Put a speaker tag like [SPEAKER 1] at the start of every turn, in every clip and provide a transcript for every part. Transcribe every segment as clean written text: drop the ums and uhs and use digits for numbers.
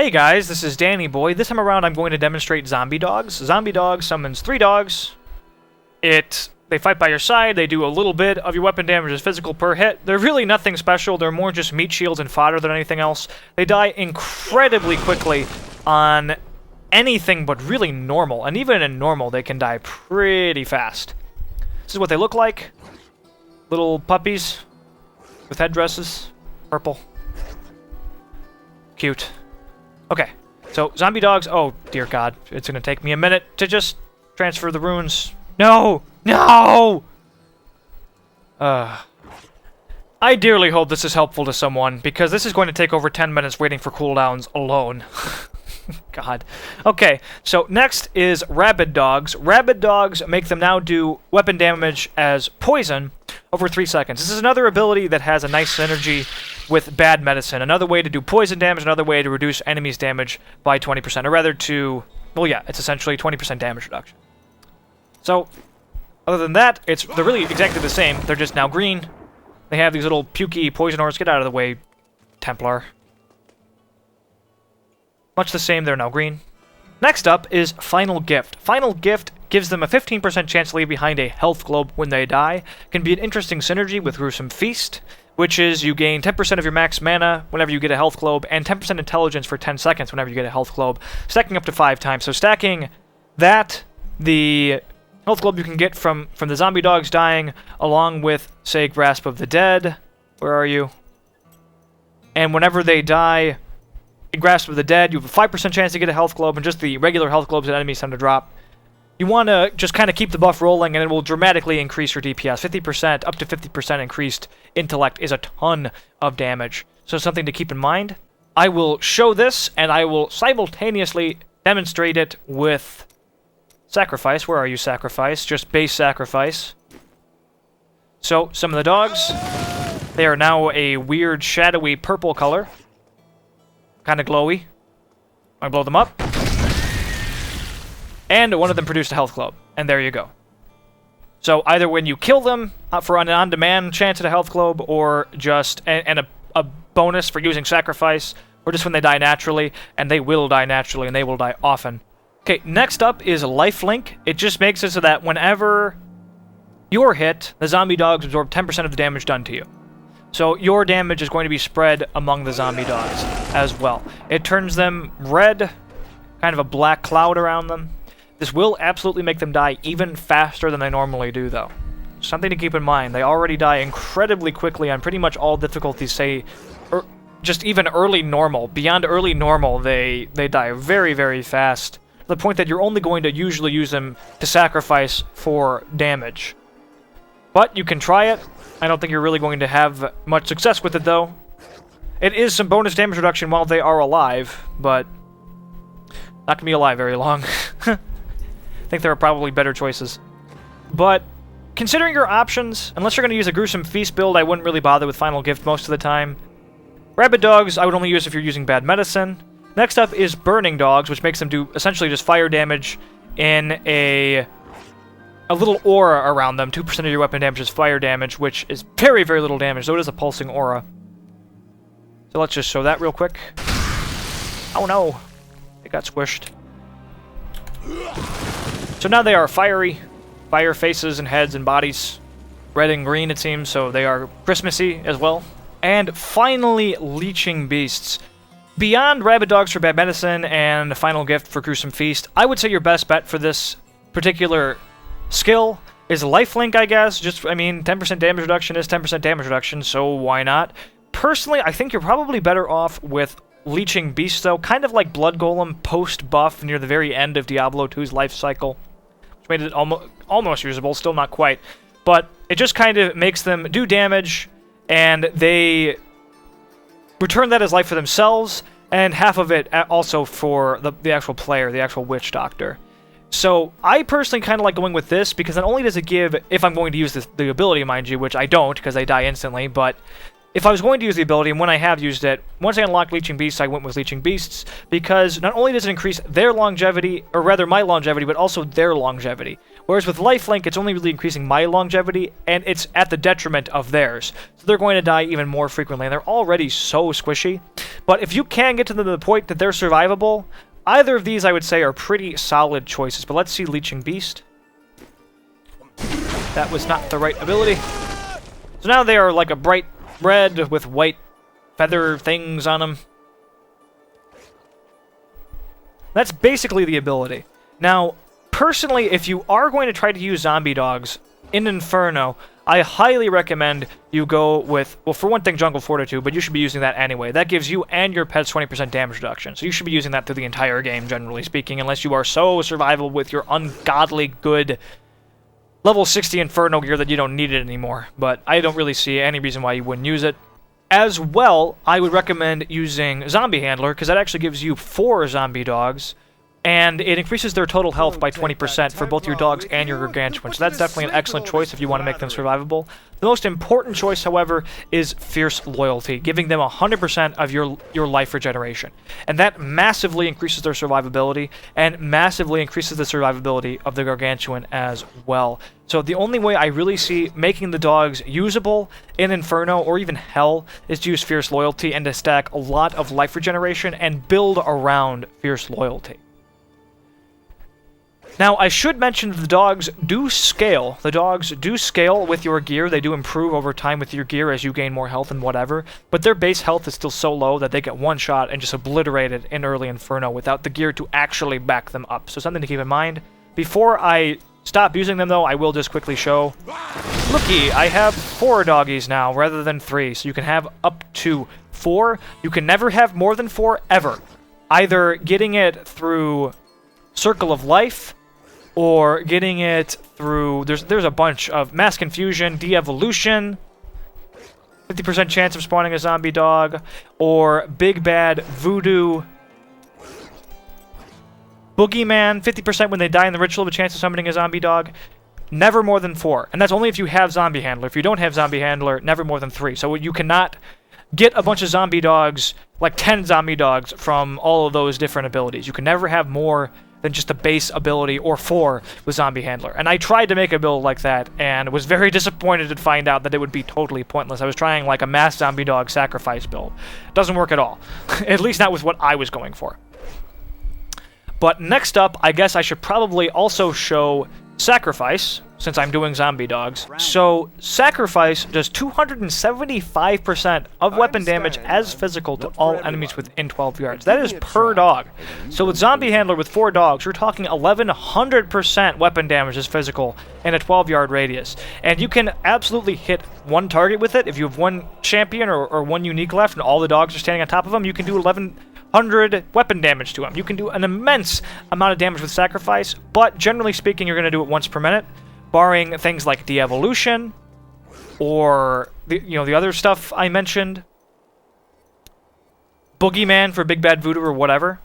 [SPEAKER 1] Hey guys, this is Danny Boy. This time around I'm going to demonstrate Zombie Dogs. Zombie Dog summons 3 dogs. They fight by your side, they do a little bit of your weapon damage as physical per hit. They're really nothing special, they're more just meat shields and fodder than anything else. They die incredibly quickly on anything but really normal, and even in normal they can die pretty fast. This is what they look like. Little puppies with headdresses, purple. Cute. Okay, so zombie dogs, oh dear god, it's gonna take me a minute to just transfer the runes. No! No! I dearly hope this is helpful to someone, because this is going to take over 10 minutes waiting for cooldowns alone. God. Okay, so next is rabid dogs. Rabid dogs make them now do weapon damage as poison over 3 seconds. This is another ability that has a nice synergy with bad medicine. Another way to do poison damage, another way to reduce enemies' damage by 20%. Or rather to, well yeah, it's essentially 20% damage reduction. So, other than that, they're really exactly the same. They're just now green. They have these little pukey poison ores. Get out of the way, Templar. Much the same, they're now green. Next up is Final Gift. Final Gift gives them a 15% chance to leave behind a health globe when they die. Can be an interesting synergy with Gruesome Feast, which is you gain 10% of your max mana whenever you get a health globe, and 10% intelligence for 10 seconds whenever you get a health globe, stacking up to 5 times. So stacking that, the health globe you can get from the zombie dogs dying, along with, say, Grasp of the Dead. Where are you? And whenever they die, in Grasp of the Dead, you have a 5% chance to get a health globe, and just the regular health globes that enemies tend to drop. You want to just kind of keep the buff rolling, and it will dramatically increase your DPS. 50%, up to 50% increased intellect is a ton of damage. So something to keep in mind. I will show this, and I will simultaneously demonstrate it with Sacrifice. Where are you, Sacrifice? Just base Sacrifice. So, some of the dogs, they are now a weird, shadowy purple color. Kind of glowy. I blow them up. And one of them produced a health globe. And there you go. So either when you kill them for an on-demand chance at a health globe, or just a bonus for using Sacrifice, or just when they die naturally, and they will die naturally, and they will die often. Okay, next up is Lifelink. It just makes it so that whenever you're hit, the zombie dogs absorb 10% of the damage done to you. So your damage is going to be spread among the zombie dogs as well. It turns them red, kind of a black cloud around them. This will absolutely make them die even faster than they normally do, though. Something to keep in mind. They already die incredibly quickly on pretty much all difficulties, say, just even early normal. Beyond early normal, they die very, very fast, to the point that you're only going to usually use them to sacrifice for damage. But you can try it. I don't think you're really going to have much success with it, though. It is some bonus damage reduction while they are alive, but not going to be alive very long. I think there are probably better choices. But considering your options, unless you're going to use a Gruesome Feast build, I wouldn't really bother with Final Gift most of the time. Rabid Dogs, I would only use if you're using bad medicine. Next up is Burning Dogs, which makes them do essentially just fire damage in a little aura around them. 2% of your weapon damage is fire damage, which is very, very little damage, so it is a pulsing aura. So let's just show that real quick. Oh no! It got squished. So now they are fiery. Fire faces and heads and bodies. Red and green, it seems, so they are Christmassy as well. And finally, Leeching Beasts. Beyond Rabid Dogs for bad medicine and Final Gift for Gruesome Feast, I would say your best bet for this particular skill is Lifelink, I guess. Just, I mean, 10% damage reduction is 10% damage reduction, so why not? Personally, I think you're probably better off with Leeching Beasts, though. Kind of like Blood Golem post-buff near the very end of Diablo 2's life cycle, which made it almost usable, still not quite. But it just kind of makes them do damage, and they return that as life for themselves, and half of it also for the actual player, the actual Witch Doctor. So, I personally kind of like going with this, because not only does it give, if I'm going to use the ability, mind you, which I don't, because they die instantly, but if I was going to use the ability, and when I have used it, once I unlocked Leeching Beasts, I went with Leeching Beasts, because not only does it increase their longevity, or rather my longevity, but also their longevity. Whereas with lifelink, it's only really increasing my longevity, and it's at the detriment of theirs. So they're going to die even more frequently, and they're already so squishy. But if you can get to the point that they're survivable, either of these, I would say, are pretty solid choices. But let's see Leeching Beast. That was not the right ability. So now they are like a bright red with white feather things on them. That's basically the ability. Now, personally, if you are going to try to use zombie dogs in Inferno, I highly recommend you go with, well, for one thing, Jungle Fortitude, but you should be using that anyway. That gives you and your pets 20% damage reduction, so you should be using that through the entire game, generally speaking, unless you are so survivable with your ungodly good level 60 Inferno gear that you don't need it anymore. But I don't really see any reason why you wouldn't use it. As well, I would recommend using Zombie Handler, because that actually gives you 4 zombie dogs, and it increases their total health by 20% for both your dogs and your Gargantuan. So that's definitely an excellent choice if you want to make them survivable. The most important choice, however, is Fierce Loyalty, giving them 100% of your life regeneration. And that massively increases their survivability, and massively increases the survivability of the Gargantuan as well. So the only way I really see making the dogs usable in Inferno, or even Hell, is to use Fierce Loyalty and to stack a lot of life regeneration and build around Fierce Loyalty. Now, I should mention that the dogs do scale. The dogs do scale with your gear. They do improve over time with your gear as you gain more health and whatever. But their base health is still so low that they get one shot and just obliterated in early Inferno without the gear to actually back them up. So something to keep in mind. Before I stop using them, though, I will just quickly show. Looky, I have 4 doggies now rather than 3. So you can have up to 4. You can never have more than 4 ever. Either getting it through Circle of Life, or getting it through, there's a bunch of Mass Confusion, De-Evolution, 50% chance of spawning a zombie dog, or Big Bad Voodoo, Boogeyman, 50% when they die in the ritual of a chance of summoning a zombie dog. Never more than 4. And that's only if you have Zombie Handler. If you don't have Zombie Handler, never more than 3. So you cannot get a bunch of zombie dogs, like 10 zombie dogs, from all of those different abilities. You can never have more than just a base ability, or 4 with Zombie Handler. And I tried to make a build like that, and was very disappointed to find out that it would be totally pointless. I was trying like a mass zombie dog sacrifice build. Doesn't work at all. At least not with what I was going for. But next up, I guess I should probably also show Sacrifice, since I'm doing zombie dogs. So, Sacrifice does 275% of weapon damage as physical to all enemies within 12 yards. That is per dog. So with Zombie Handler with 4 dogs, you're talking 1100% weapon damage as physical in a 12-yard radius. And you can absolutely hit one target with it. If you have one champion or one unique left and all the dogs are standing on top of them, you can do 1100 weapon damage to them. You can do an immense amount of damage with Sacrifice, but generally speaking, you're going to do it once per minute, barring things like De-Evolution, or the other stuff I mentioned, Boogeyman for Big Bad Voodoo or whatever.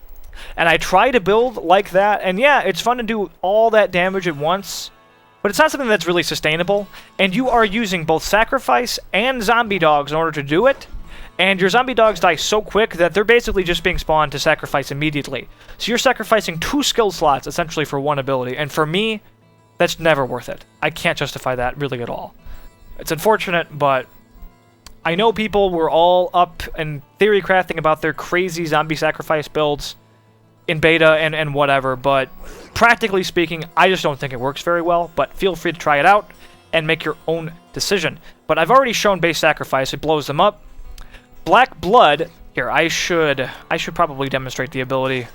[SPEAKER 1] And I try to build like that, and yeah, it's fun to do all that damage at once, but it's not something that's really sustainable, and you are using both Sacrifice and Zombie Dogs in order to do it. And your zombie dogs die so quick that they're basically just being spawned to sacrifice immediately. So you're sacrificing 2 skill slots, essentially, for one ability. And for me, that's never worth it. I can't justify that really at all. It's unfortunate, but I know people were all up and theory crafting about their crazy zombie sacrifice builds in beta and whatever, but practically speaking, I just don't think it works very well. But feel free to try it out and make your own decision. But I've already shown base sacrifice. It blows them up. Black Blood, here, I should probably demonstrate the ability.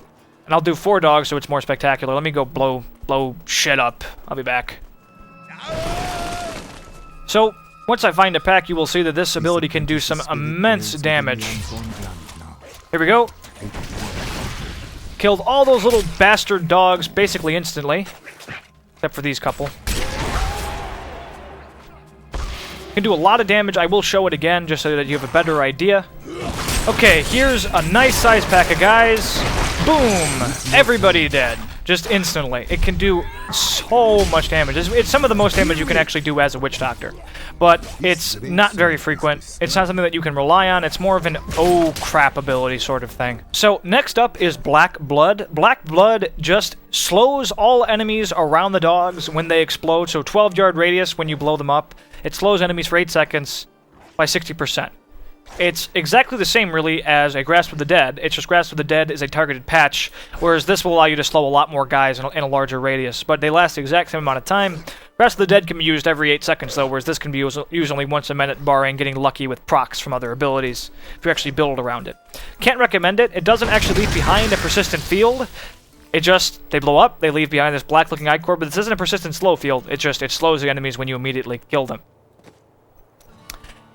[SPEAKER 1] And I'll do 4 dogs so it's more spectacular. Let me go blow shit up. I'll be back. So, once I find a pack, you will see that this ability can do some immense damage. Here we go. Killed all those little bastard dogs basically instantly. Except for these couple. Can do a lot of damage. I will show it again just so that you have a better idea. Okay, here's a nice size pack of guys. Boom! Everybody dead. just instantly. It can do so much damage. It's some of the most damage you can actually do as a Witch Doctor. But it's not very frequent. It's not something that you can rely on. It's more of an oh crap ability sort of thing. So next up is Black Blood. Black Blood just slows all enemies around the dogs when they explode. So 12-yard radius when you blow them up. It slows enemies for 8 seconds by 60%. It's exactly the same, really, as a Grasp of the Dead. It's just Grasp of the Dead is a targeted patch, whereas this will allow you to slow a lot more guys in a larger radius. But they last the exact same amount of time. Grasp of the Dead can be used every 8 seconds, though, whereas this can be used only once a minute, barring getting lucky with procs from other abilities, if you actually build around it. Can't recommend it. It doesn't actually leave behind a persistent field. They blow up, they leave behind this black-looking ichor, but this isn't a persistent slow field. It slows the enemies when you immediately kill them.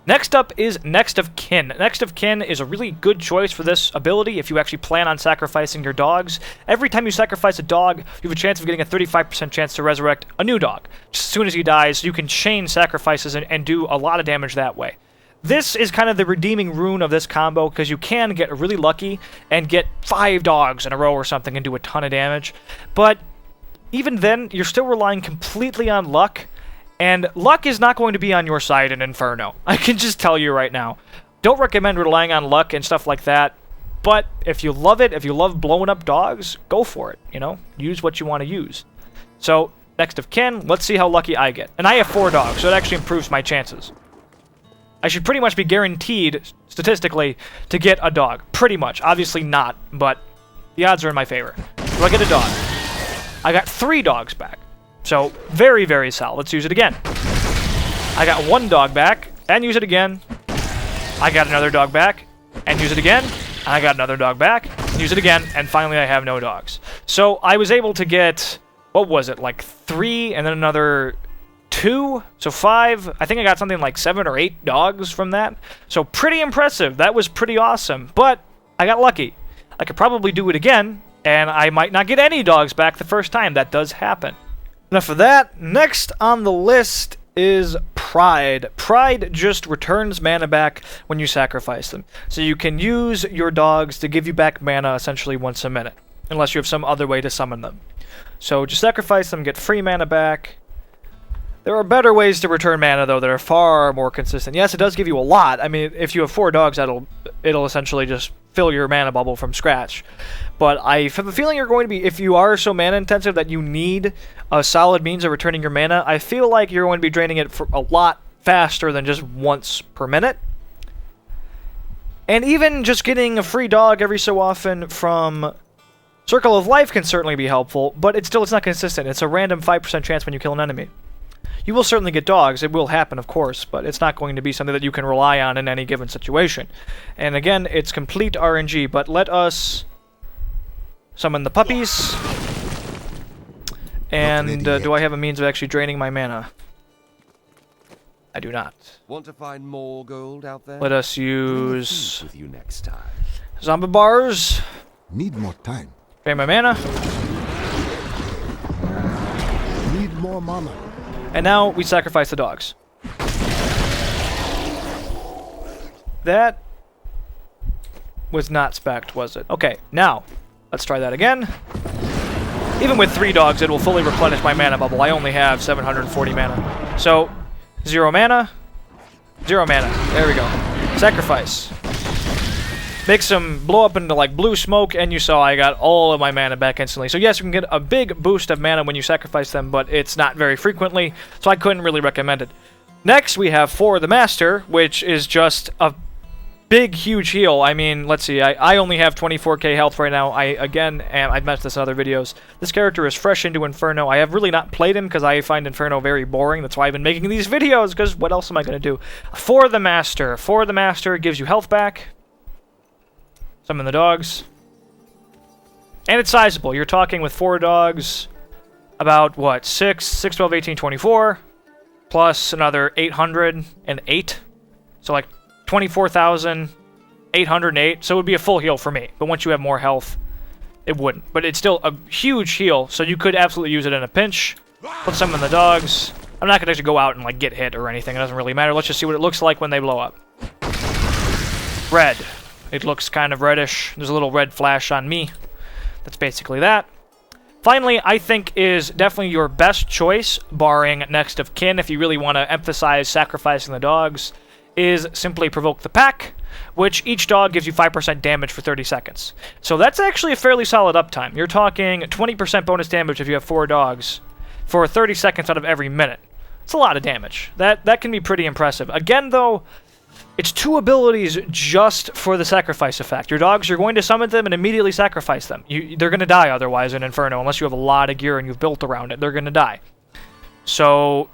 [SPEAKER 1] Next up is Next of Kin. Next of Kin is a really good choice for this ability if you actually plan on sacrificing your dogs. Every time you sacrifice a dog, you have a chance of getting a 35% chance to resurrect a new dog. Just as soon as he dies, you can chain sacrifices and do a lot of damage that way. This is kind of the redeeming rune of this combo, because you can get really lucky and get 5 dogs in a row or something and do a ton of damage. But even then, you're still relying completely on luck. And luck is not going to be on your side in Inferno. I can just tell you right now. Don't recommend relying on luck and stuff like that. But if you love it, if you love blowing up dogs, go for it, you know? Use what you want to use. So, Next of Kin, let's see how lucky I get. And I have 4 dogs, so it actually improves my chances. I should pretty much be guaranteed, statistically, to get a dog. Pretty much. Obviously not, but the odds are in my favor. So I get a dog. I got 3 dogs back. So, very, very solid. Let's use it again. I got 1 dog back, and use it again. I got another dog back, and use it again. I got another dog back, and use it again, and finally I have no dogs. So, I was able to get, what was it, like 3, and then another 2? So 5. I think I got something like 7 or 8 dogs from that. So, pretty impressive. That was pretty awesome. But, I got lucky. I could probably do it again, and I might not get any dogs back the first time. That does happen. Enough of that. Next on the list is Pride. Pride just returns mana back when you sacrifice them. So you can use your dogs to give you back mana essentially once a minute, unless you have some other way to summon them. So just sacrifice them, get free mana back. There are better ways to return mana, though, that are far more consistent. Yes, it does give you a lot. I mean, if you have 4 dogs, it'll essentially just fill your mana bubble from scratch. But I have a feeling you're going to be, if you are so mana intensive that you need a solid means of returning your mana, I feel like you're going to be draining it for a lot faster than just once per minute. And even just getting a free dog every so often from Circle of Life can certainly be helpful, but it's not consistent. It's a random 5% chance when you kill an enemy. You will certainly get dogs. It will happen, of course, but it's not going to be something that you can rely on in any given situation. And again, it's complete RNG, but let us summon the puppies. And do I have a means of actually draining my mana? I do not.
[SPEAKER 2] Want to find more gold out there?
[SPEAKER 1] Let us use
[SPEAKER 2] with you next time.
[SPEAKER 1] Zombie bars.
[SPEAKER 3] Need more time.
[SPEAKER 1] Drain my mana.
[SPEAKER 3] Need more mana.
[SPEAKER 1] And now we sacrifice the dogs. That was not spec'd, was it? Okay, now let's try that again. Even with 3 dogs, it will fully replenish my mana bubble. I only have 740 mana. So, 0 mana, 0 mana. There we go. Sacrifice. Makes them blow up into like blue smoke, and you saw I got all of my mana back instantly. So yes, you can get a big boost of mana when you sacrifice them, but it's not very frequently, so I couldn't really recommend it. Next, we have For the Master, which is just a big, huge heal. I mean, let's see, I only have 24k health right now. I've mentioned this in other videos. This character is fresh into Inferno. I have really not played him because I find Inferno very boring. That's why I've been making these videos, because what else am I going to do? For the Master. For the Master gives you health back. Summon the dogs. And it's sizable. You're talking with 4 dogs about, what, 6, 12, 18, 24, plus another 808. So like 24,808. So it would be a full heal for me. But once you have more health, it wouldn't. But it's still a huge heal, so you could absolutely use it in a pinch. Let's summon the dogs. I'm not going to actually go out and like get hit or anything. It doesn't really matter. Let's just see what it looks like when they blow up. Red. It looks kind of reddish. There's a little red flash on me. That's basically that. Finally, I think is definitely your best choice, barring next of kin, if you really want to emphasize sacrificing the dogs, is simply Provoke the Pack, which each dog gives you 5% damage for 30 seconds. So that's actually a fairly solid uptime. You're talking 20% bonus damage if you have 4 dogs for 30 seconds out of every minute. It's a lot of damage. That can be pretty impressive. Again, though, it's 2 abilities just for the sacrifice effect. Your dogs, you're going to summon them and immediately sacrifice them. They're going to die otherwise in Inferno, unless you have a lot of gear and you've built around it. They're going to die. So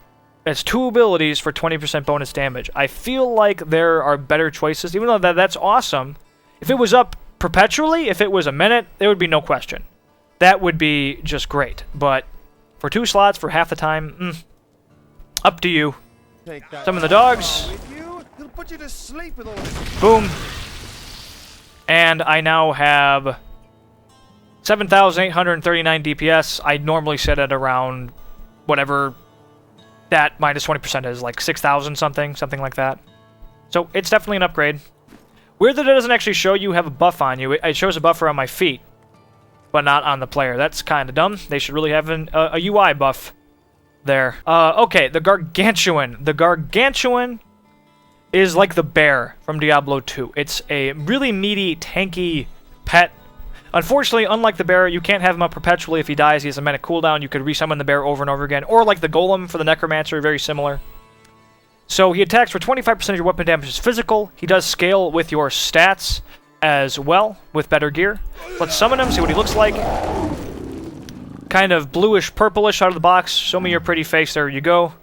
[SPEAKER 1] it's 2 abilities for 20% bonus damage. I feel like there are better choices, even though that's awesome. If it was up perpetually, if it was a minute, there would be no question. That would be just great. But for 2 slots for half the time, up to you. Summon the dogs.
[SPEAKER 2] He'll put you to sleep with all this.
[SPEAKER 1] Boom. And I now have 7,839 DPS. I normally sit at around whatever that minus 20% is, like 6,000 something like that. So it's definitely an upgrade. Weird that it doesn't actually show you have a buff on you. It shows a buffer on my feet, but not on the player. That's kind of dumb. They should really have a UI buff there. Okay, the Gargantuan. The Gargantuan is like the bear from Diablo 2. It's a really meaty, tanky pet. Unfortunately, unlike the bear, you can't have him up perpetually. If he dies, he has a minute cooldown. You could resummon the bear over and over again. Or like the golem for the necromancer, very similar. So he attacks for 25% of your weapon damage is physical. He does scale with your stats as well, with better gear. Let's summon him, see what he looks like. Kind of bluish, purplish out of the box. Show me your pretty face, there you go.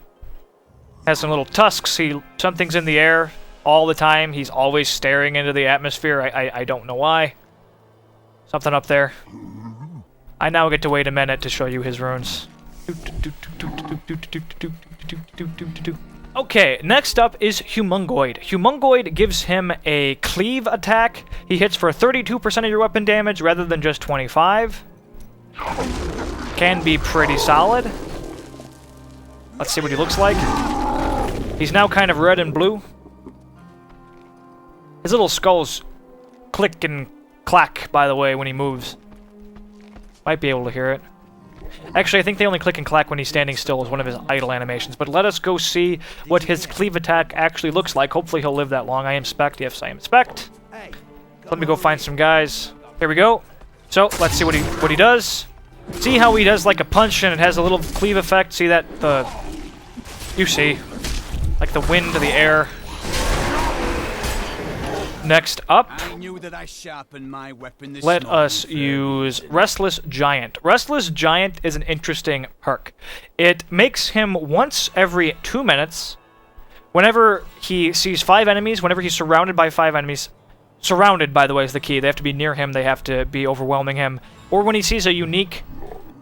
[SPEAKER 1] Has some little tusks. Something's in the air all the time. He's always staring into the atmosphere. I don't know why. Something up there. I now get to wait a minute to show you his runes. Okay, next up is Humungoid. Humungoid gives him a cleave attack. He hits for 32% of your weapon damage rather than just 25. Can be pretty solid. Let's see what he looks like. He's now kind of red and blue. His little skulls click and clack, by the way, when he moves. Might be able to hear it. Actually, I think they only click and clack when he's standing still as one of his idle animations. But let us go see what his cleave attack actually looks like. Hopefully he'll live that long. I am spec'd. Yes, I am spec'd. Let me go find some guys. Here we go. So, let's see what he does. See how he does like a punch and it has a little cleave effect? See that? You see. Like the wind to the air. Next up, let us use Restless Giant. Restless Giant is an interesting perk. It makes him once every 2 minutes, whenever he sees 5 enemies, whenever he's surrounded by 5 enemies. Surrounded, by the way, is the key. They have to be near him, they have to be overwhelming him. Or when he sees a unique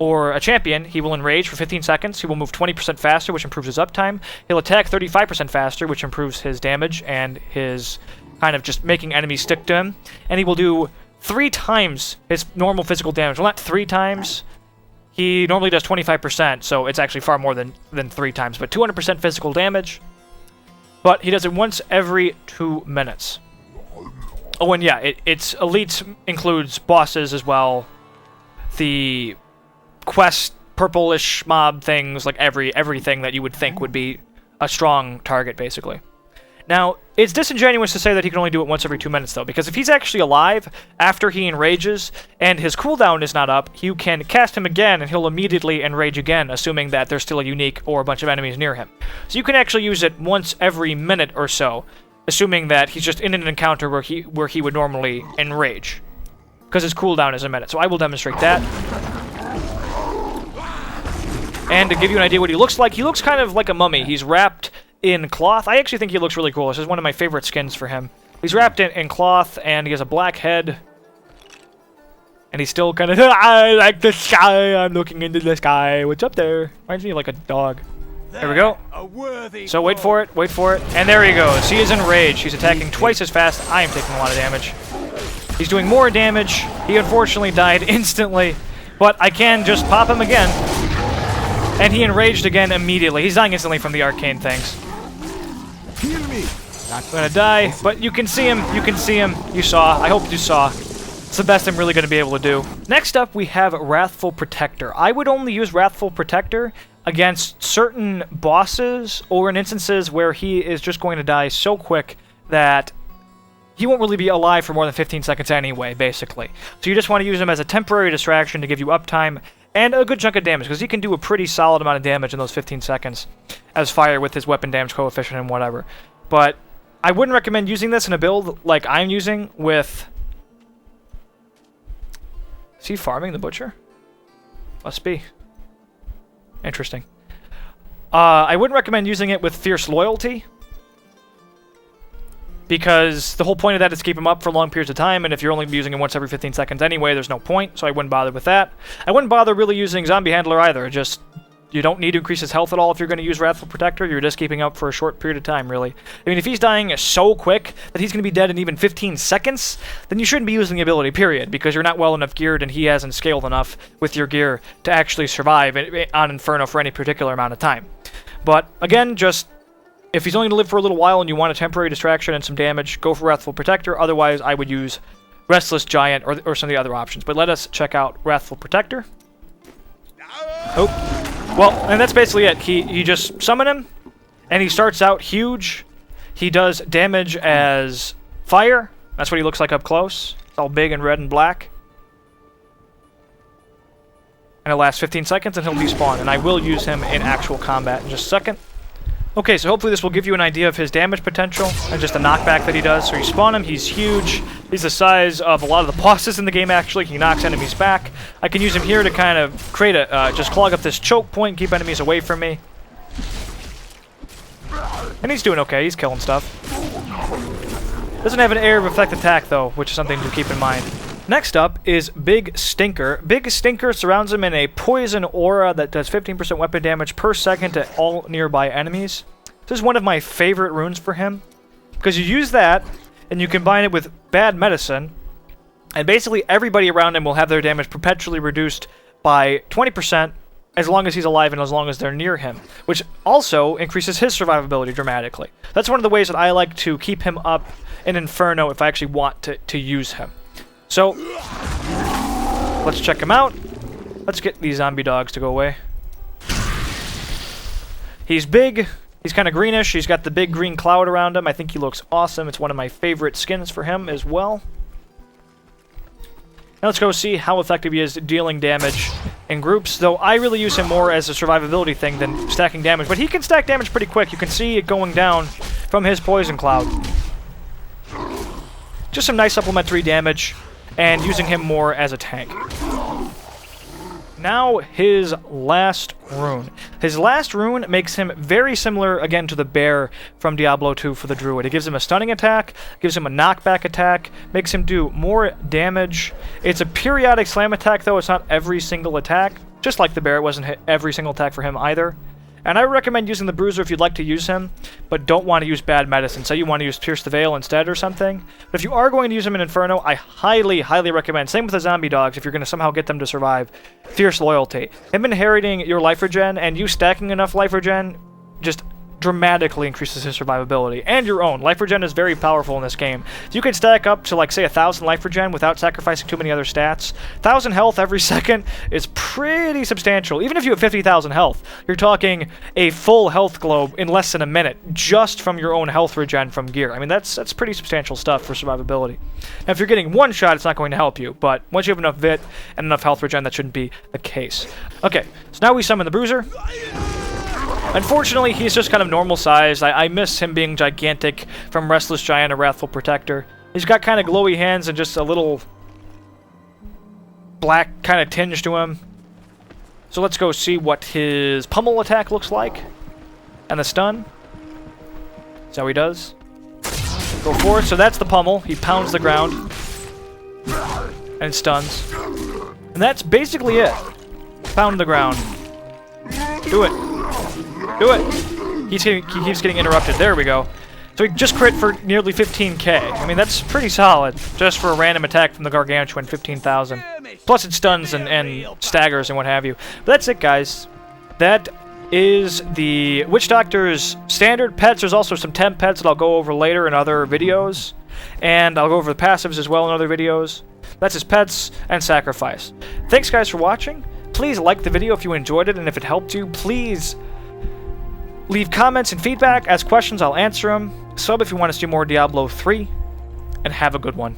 [SPEAKER 1] or a champion, he will enrage for 15 seconds. He will move 20% faster, which improves his uptime. He'll attack 35% faster, which improves his damage and his kind of just making enemies stick to him. And he will do 3 times his normal physical damage. Well, not 3 times. He normally does 25%, so it's actually far more than 3 times. But 200% physical damage. But he does it once every 2 minutes. Oh, and yeah, its elites includes bosses as well. The quest, purplish mob things, like everything that you would think would be a strong target, basically. Now, it's disingenuous to say that he can only do it once every 2 minutes, though, because if he's actually alive after he enrages and his cooldown is not up, you can cast him again and he'll immediately enrage again, assuming that there's still a unique or a bunch of enemies near him. So you can actually use it once every minute or so, assuming that he's just in an encounter where he would normally enrage, because his cooldown is a minute. So I will demonstrate that. And to give you an idea what he looks like, he looks kind of like a mummy. He's wrapped in cloth. I actually think he looks really cool. This is one of my favorite skins for him. He's wrapped in cloth, and he has a black head. And he's still kind of, I like the sky, I'm looking into the sky. What's up there? Reminds me of like a dog. There we go. So wait for it, and there he goes. He is enraged. He's attacking twice as fast. I am taking a lot of damage. He's doing more damage. He unfortunately died instantly, but I can just pop him again. And he enraged again immediately. He's dying instantly from the arcane things.
[SPEAKER 3] Heal me.
[SPEAKER 1] I'm gonna die, but you can see him. You saw. I hope you saw. It's the best I'm really going to be able to do. Next up, we have Wrathful Protector. I would only use Wrathful Protector against certain bosses or in instances where he is just going to die so quick that he won't really be alive for more than 15 seconds anyway, basically. So you just want to use him as a temporary distraction to give you uptime and a good chunk of damage, because he can do a pretty solid amount of damage in those 15 seconds as fire with his weapon damage coefficient and whatever. But I wouldn't recommend using this in a build like I'm using with... Is he farming the butcher? Must be. Interesting. I wouldn't recommend using it with Fierce Loyalty, because the whole point of that is to keep him up for long periods of time, and if you're only using him once every 15 seconds anyway, there's no point, so I wouldn't bother with that. I wouldn't bother really using Zombie Handler either. Just, you don't need to increase his health at all if you're going to use Wrathful Protector. You're just keeping up for a short period of time, really. I mean, if he's dying so quick that he's going to be dead in even 15 seconds, then you shouldn't be using the ability, period, because you're not well enough geared and he hasn't scaled enough with your gear to actually survive on Inferno for any particular amount of time. But, again, just... if he's only going to live for a little while and you want a temporary distraction and some damage, go for Wrathful Protector. Otherwise, I would use Restless Giant or some of the other options. But let us check out Wrathful Protector. Oh. Well, and that's basically it. You just summon him, and he starts out huge. He does damage as fire. That's what he looks like up close. It's all big and red and black. And it lasts 15 seconds, and he'll despawn. And I will use him in actual combat in just a second. Okay, so hopefully this will give you an idea of his damage potential and just the knockback that he does. So you spawn him, he's huge. He's the size of a lot of the bosses in the game, actually. He knocks enemies back. I can use him here to kind of create a, just clog up this choke point, keep enemies away from me. And he's doing okay, he's killing stuff. Doesn't have an area of effect attack, though, which is something to keep in mind. Next up is Big Stinker. Big Stinker surrounds him in a poison aura that does 15% weapon damage per second to all nearby enemies. This is one of my favorite runes for him, because you use that, and you combine it with Bad Medicine, and basically everybody around him will have their damage perpetually reduced by 20% as long as he's alive and as long as they're near him, which also increases his survivability dramatically. That's one of the ways that I like to keep him up in Inferno if I actually want to use him. So, let's check him out. Let's get these zombie dogs to go away. He's big. He's kind of greenish. He's got the big green cloud around him. I think he looks awesome. It's one of my favorite skins for him as well. Now let's go see how effective he is at dealing damage in groups, though I really use him more as a survivability thing than stacking damage. But he can stack damage pretty quick. You can see it going down from his poison cloud. Just some nice supplementary damage, and using him more as a tank. Now, his last rune. His last rune makes him very similar, again, to the bear from Diablo 2 for the druid. It gives him a stunning attack, gives him a knockback attack, makes him do more damage. It's a periodic slam attack, though. It's not every single attack. Just like the bear, it wasn't every single attack for him either. And I recommend using the Bruiser if you'd like to use him, but don't want to use Bad Medicine. Say you want to use Pierce the Veil instead or something. But if you are going to use him in Inferno, I highly, highly recommend, same with the zombie dogs, if you're going to somehow get them to survive, Fierce Loyalty. Him inheriting your life regen and you stacking enough life regen just dramatically increases his survivability. And your own. Life regen is very powerful in this game. You can stack up to, like, say, 1,000 life regen without sacrificing too many other stats. 1,000 health every second is pretty substantial. Even if you have 50,000 health, you're talking a full health globe in less than a minute, just from your own health regen from gear. I mean, that's pretty substantial stuff for survivability. Now, if you're getting one shot, it's not going to help you, but once you have enough vit and enough health regen, that shouldn't be the case. Okay, so now we summon the Bruiser. Unfortunately, he's just kind of normal sized. I miss him being gigantic from Restless Giant or Wrathful Protector. He's got kind of glowy hands and just a little black kind of tinge to him. So let's go see what his pummel attack looks like. And the stun. That's how he does. Go for it. So that's the pummel. He pounds the ground. And stuns. And that's basically it. Pound the ground. Do it. Do it! He keeps getting interrupted. There we go. So he just crit for nearly 15k. I mean, that's pretty solid, just for a random attack from the Gargantuan, 15,000. Plus it stuns and staggers and what have you. But that's it, guys. That is the Witch Doctor's standard pets. There's also some temp pets that I'll go over later in other videos. And I'll go over the passives as well in other videos. That's his pets and sacrifice. Thanks guys for watching. Please like the video if you enjoyed it, and if it helped you, please leave comments and feedback, ask questions, I'll answer them. Sub if you want to see more Diablo 3, and have a good one.